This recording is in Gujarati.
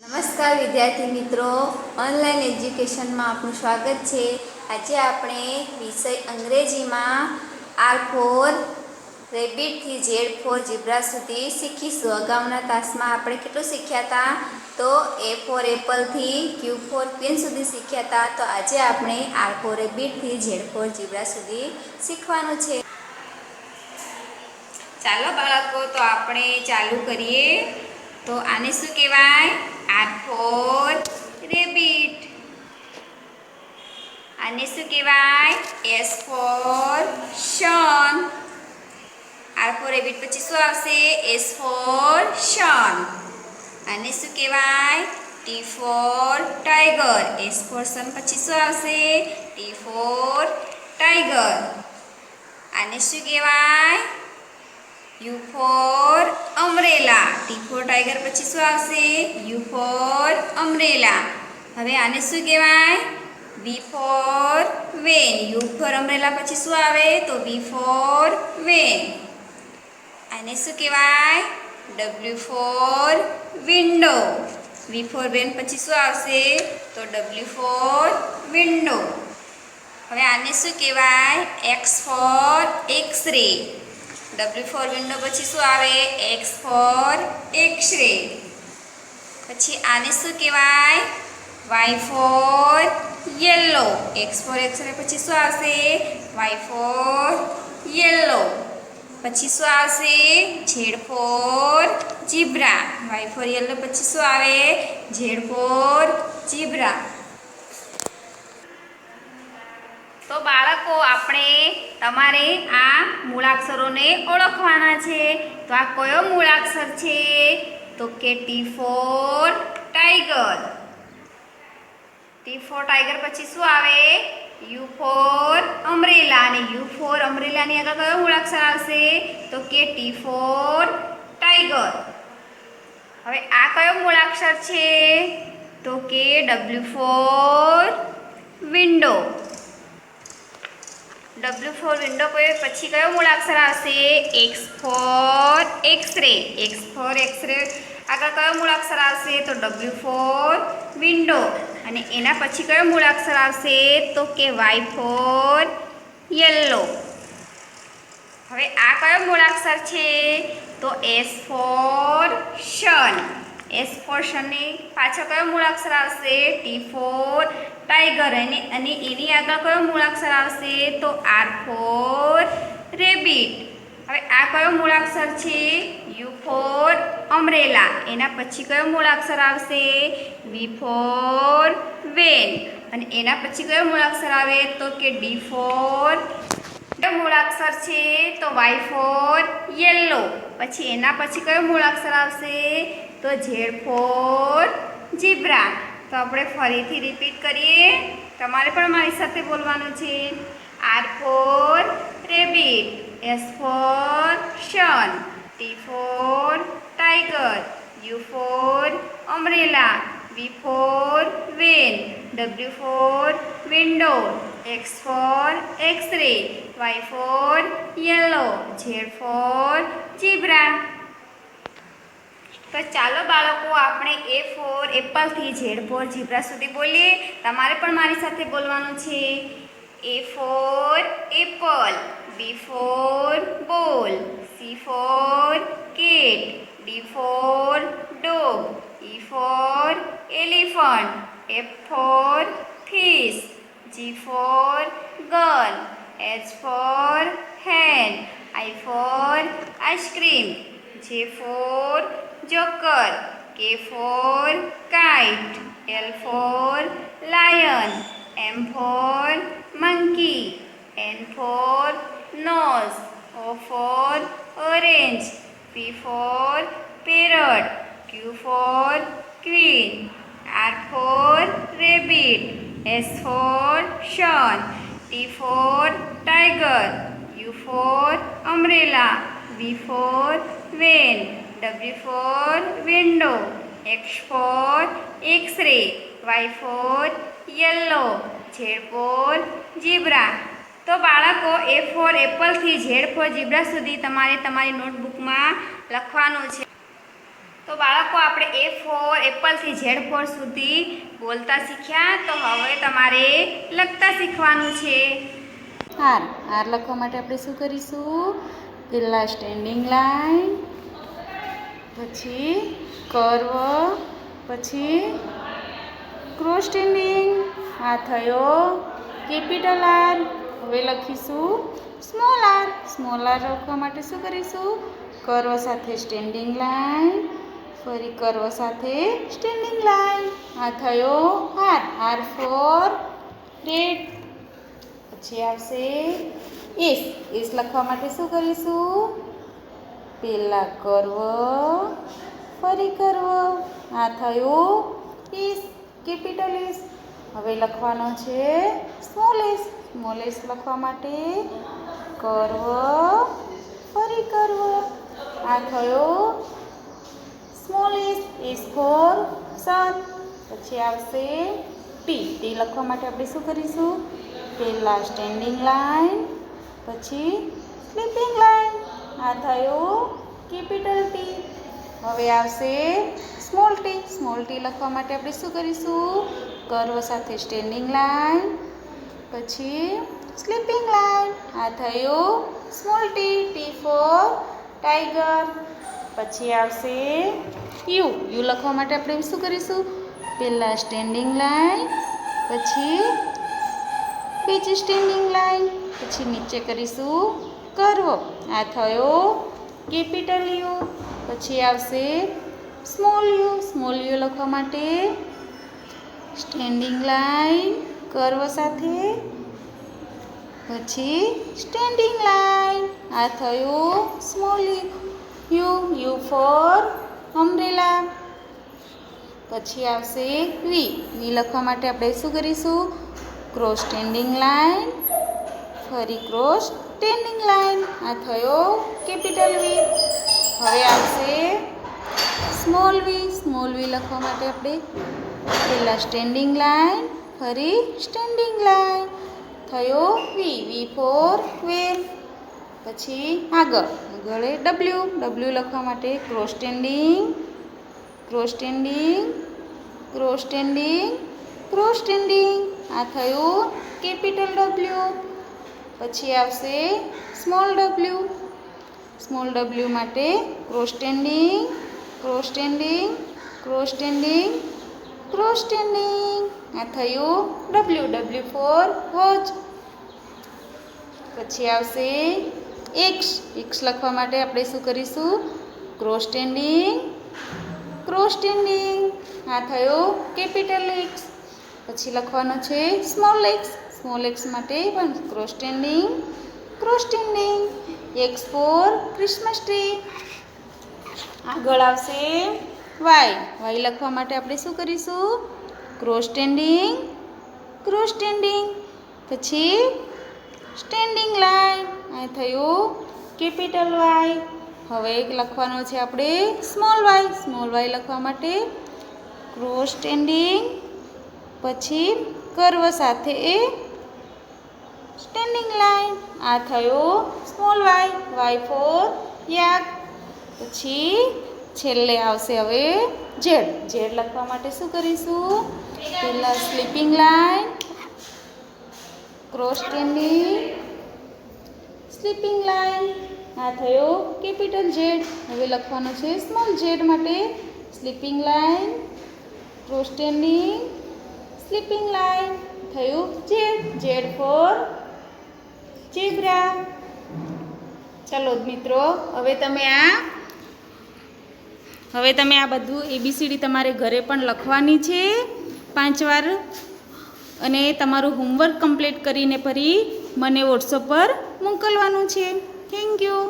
નમસ્કાર વિદ્યાર્થી મિત્રો, ઓનલાઈન એજ્યુકેશનમાં આપનું સ્વાગત છે। આજે આપણે વિષય અંગ્રેજીમાં R4 રેબિટથી Z4 ઝીબ્રા સુધી શીખીશું। અગાઉના તાસમાં આપણે કેટલું શીખ્યા હતા? તો A4 એપલથી Q4 ક્વીન સુધી શીખ્યા હતા। તો આજે આપણે R4 રેબિટથી Z4 ઝીબ્રા સુધી શીખવાનું છે। ચાલો બાળકો, તો આપણે ચાલુ કરીએ। તો આને શું કહેવાય? R4 rabbit. આને શું કહેવાય? S for sun। R4 rabbit પછી શું આવશે? S for sun। આને શું કહેવાય? T for tiger। S for sun પછી શું આવશે? T for tiger। આને શું કહેવાય? U for umbrella। T for tiger પછી શું આવશે? U for umbrella। હવે આને શું કહેવાય? V for van। U for umbrella પછી શું આવે? તો V for van। આને શું કહેવાય? W for window। V for van પછી શું આવશે? તો W for window। હવે આને શું કહેવાય? X for x-ray। W for window પછી શું આવે? X for x-ray। પછી આને શું કહેવાય? Y for yellow। X for x-ray પછી શું આવશે? Y for yellow। પછી શું આવશે? Z for zebra। Y for yellow પછી શું આવે? Z for zebra। તો બાળકો, તમારે આ મૂળાક્ષરોને ઓળખવાના છે। તો આ કયો મૂળાક્ષર છે? તો કે T for tiger। T for tiger પછી શું આવે? U for umbrella। અને U for umbrella ની આગળ કયો મૂળાક્ષર આવશે? તો કે T for tiger। હવે આ કયો મૂળાક્ષર છે? તો કે W for window। W for window પછી કયો મૂળાક્ષર આવશે? X for x-ray। X for x-ray આગળ કયો મૂળાક્ષર આવશે? તો W for window। અને એના પછી કયો મૂળાક્ષર આવશે? તો કે Y for yellow। હવે આ કયો મૂળાક્ષર છે? તો S for sun। S for sun ની પાછળ કયો મૂળાક્ષર આવશે? T for tiger। અને એની આગળ કયો મૂળાક્ષર આવશે? તો R for rabbit। હવે આ કયો મૂળાક્ષર છે? U for umbrella। એના પછી કયો મૂળાક્ષર આવશે? V for van। અને એના પછી કયો મૂળાક્ષર આવે? તો કે D for કયો મૂળાક્ષર છે? તો Y for yellow। પછી એના પછી કયો મૂળાક્ષર આવશે? તો Z for zebra। તો આપણે ફરીથી રિપીટ કરીએ। તમારે પણ મારી સાથે બોલવાનું છે। R for rabbit। S for sun। T for tiger। U for umbrella। V for van। W for window। X for x-ray। Y for yellow। Z for zebra। તો ચાલો બાળકો, આપણે A4 એપલથી Z4 ઝીબ્રા સુધી બોલીએ। તમારે પણ મારી સાથે બોલવાનું છે। A for apple। B for ball। C for cat। D for dog। E for elephant। F for fish। G for girl। H for hen। I for ice cream। J for joker। K for kite। L for lion। M for monkey। N for nose। O for orange। P for parrot। Q for queen। R for rabbit। S for sun। T for tiger। U for umbrella। V for van। W for window। X for x-ray। Y for yellow। Z for zebra। તો બાળકો, A4 એપલથી Z4 ઝીબ્રા સુધી તમારે તમારી નોટબુકમાં લખવાનું છે। તો તો બાળકો આપણે A ફોર એપલથી Z4 સુધી બોલતા શીખ્યા. તો હવે તમારે લખતા શીખવાનું છે. આર આર લખવા માટે આપણે શું કરીશું? પહેલાં સ્ટેન્ડિંગ લાઈન, પછી કર્વ, પછી ક્રોસ સ્ટેન્ડિંગ. આ થયો કેપિટલ આર. હવે લખીશું સ્મોલ આર. સ્મોલ આર લખવા માટે શું કરીશું? કર્વ સાથે સ્ટેન્ડિંગ લાઈન, ફરી કર્વ સાથે સ્ટેન્ડિંગ લાઈન. આ થયો આર. R four red. પછી આવશે એસ. એસ લખવા માટે શું કરીશું? પહેલાં કર્વ, ફરી કર્વ. આ થયું એસ, કેપિટલ એસ. હવે લખવાનો છે સ્મોલ એસ. સ્મોલ એસ લખવા માટે કર્વ, ફરી કર્વ. આ થયો સ્મોલ એસ. એસ ફોર સન. પછી આવશે ટી. ટી લખવા માટે આપણે શું કરીશું? પહેલાં સ્ટેન્ડિંગ લાઈન, પછી સ્લીપિંગ લાઈન. આ થયો કેપિટલ ટી. હવે આવશે સ્મોલ ટી. સ્મોલ ટી લખવા માટે આપણે શું કરીશું? કર્વ સાથે સ્ટેન્ડિંગ લાઈન, પછી સ્લીપિંગ લાઈન. આ થયો small T. T for tiger. પછી આવશે યુ. યુ લખવા માટે આપણે શું કરીશું? પહેલાં સ્ટેન્ડિંગ લાઈન, પછી બીજી સ્ટેન્ડિંગ લાઈન, પછી નીચે કરીશું કર્વ. આ થયો કેપિટલ યુ. પછી આવશે સ્મોલ યુ. સ્મોલ યુ લખવા માટે સ્ટેન્ડિંગ લાઈન, કર્વ સાથે, પછી સ્ટેન્ડિંગ લાઈન. આ થયું small you. You for umbrella. પછી આવશે વી. વી લખવા માટે આપણે શું કરીશું? ક્રોસ સ્ટેન્ડિંગ લાઈન, ફરી ક્રોસ સ્ટેન્ડિંગ લાઈન. આ થયો કેપિટલ વી. હવે આવશે સ્મોલ વી. સ્મોલ વી લખવા માટે આપણે પહેલાં સ્ટેન્ડિંગ લાઈન, ફરી સ્ટેન્ડિંગ લાઈન. થયો વી. વી ફોર વેલ. પછી આગળ ડબલ્યુ. ડબલ્યુ લખવા માટે cross standing, cross standing, cross standing, cross standing. આ થયું કેપિટલ ડબલ્યુ. પછી આવશે સ્મોલ ડબલ્યુ. સ્મોલ ડબલ્યુ માટે cross standing, cross standing, cross standing, cross standing. આ થયું ડબલ્યુ. W four watch. પછી આવશે એક્સ. એક્સ લખવા માટે આપણે શું કરીશું? Cross standing, cross standing. આ થયો કેપિટલ એક્સ. પછી લખવાનો છે સ્મોલ એક્સ. સ્મોલ એક્સ માટે પણ cross standing, cross standing. X for Christmas tree. આગળ આવશે વાય. વાય લખવા માટે આપણે શું કરીશું? ક્રોસ સ્ટેન્ડિંગ, ક્રોસ સ્ટેન્ડિંગ, પછી સ્ટેન્ડિંગ લાઈન. આ થયું કેપિટલ વાય. હવે લખવાનો છે આપણે સ્મોલ વાય. સ્મોલ વાય લખવા માટે ક્રોસ સ્ટેન્ડિંગ, પછી કર્વ સાથે સ્ટેન્ડિંગ લાઈન. આ થયો small Y. Y for yak. પછી છેલ્લે આવશે હવે ઝેડ. ઝેડ લખવા માટે શું કરીશું? પહેલાં sleeping line, cross standing, sleeping line. આ થયો કેપિટલ ઝેડ. હવે લખવાનો છે સ્મોલ ઝેડ માટે sleeping line, cross standing, sleeping line. થયું ઝેડ. Z for zebra. ચાલો મિત્રો, હવે તમે આ બધું ABCD તમારે ઘરે પણ લખવાની છે 5 વાર, અને તમારું હોમવર્ક કમ્પ્લીટ કરીને ફરી મને વોટ્સઅપ પર મોકલવાનું છે. Thank you.